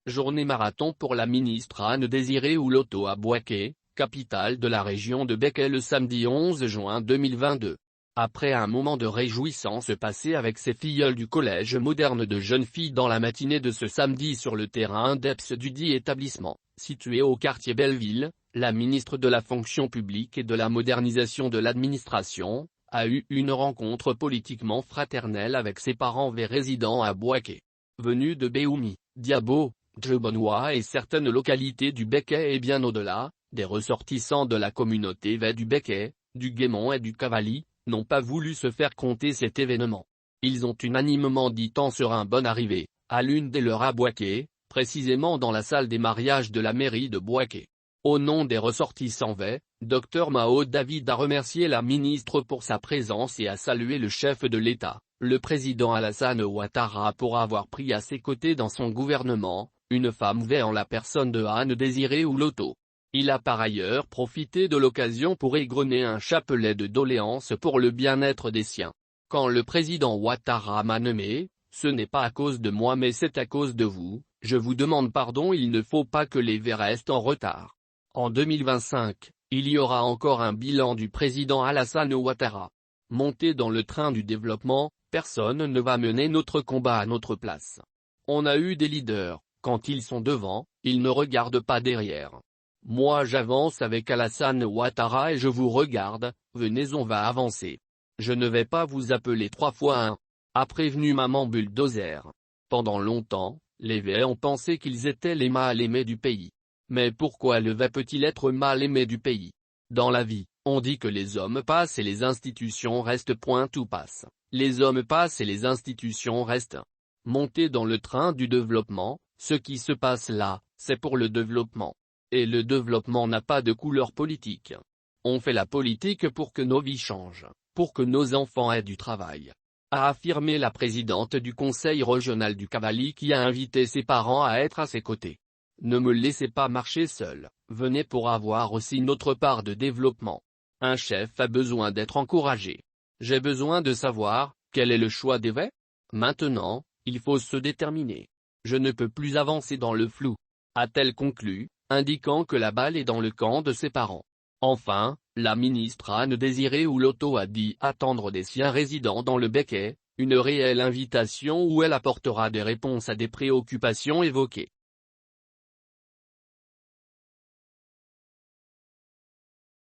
Journée marathon pour la ministre Anne Désiré Ouloto à Bouaké, capitale de la région de Békay le samedi 11 juin 2022. Après un moment de réjouissance passé avec ses filleuls du collège moderne de jeunes filles dans la matinée de ce samedi sur le terrain d'EPS du dit établissement, situé au quartier Belleville, la ministre de la fonction publique et de la modernisation de l'administration, a eu une rencontre politiquement fraternelle avec ses parents résidents à Bouaké. Venus de Béoumi, Diabo, Djebonwa et certaines localités du Békay et bien au-delà, des ressortissants de la communauté du Békay, du Guémon et du Cavali, n'ont pas voulu se faire compter cet événement. Ils ont unanimement dit tant sur un bon arrivée, à l'une des leurs à Bouaké, précisément dans la salle des mariages de la mairie de Bouaké. Au nom des ressortissants Dr Mao David a remercié la ministre pour sa présence et a salué le chef de l'État, le président Alassane Ouattara pour avoir pris à ses côtés dans son gouvernement, une femme en la personne de Anne Désiré Ouloto. Il a par ailleurs profité de l'occasion pour égrener un chapelet de doléances pour le bien-être des siens. Quand le président Ouattara m'a nommé, ce n'est pas à cause de moi mais c'est à cause de vous, je vous demande pardon, il ne faut pas que les restent en retard. En 2025, il y aura encore un bilan du président Alassane Ouattara. Monté dans le train du développement, personne ne va mener notre combat à notre place. On a eu des leaders, quand ils sont devant, ils ne regardent pas derrière. Moi j'avance avec Alassane Ouattara et je vous regarde, venez on va avancer. Je ne vais pas vous appeler 3 fois 1. A prévenu maman Bulldozer. Pendant longtemps, les ont pensé qu'ils étaient les mal aimés du pays. Mais pourquoi le peut-il être mal aimé du pays? Dans la vie, on dit que les hommes passent et les institutions restent. Tout passe. Les hommes passent et les institutions restent. Monter dans le train du développement, ce qui se passe là, c'est pour le développement. Et le développement n'a pas de couleur politique. On fait la politique pour que nos vies changent, pour que nos enfants aient du travail. A affirmé la présidente du conseil régional du Cavali qui a invité ses parents à être à ses côtés. Ne me laissez pas marcher seul, venez pour avoir aussi notre part de développement. Un chef a besoin d'être encouragé. J'ai besoin de savoir, quel est le choix des Maintenant, il faut se déterminer. Je ne peux plus avancer dans le flou. A-t-elle conclu, indiquant que la balle est dans le camp de ses parents. Enfin, la ministre Anne Désiré Ouloto a dit attendre des siens résidents dans le Békay, une réelle invitation où elle apportera des réponses à des préoccupations évoquées.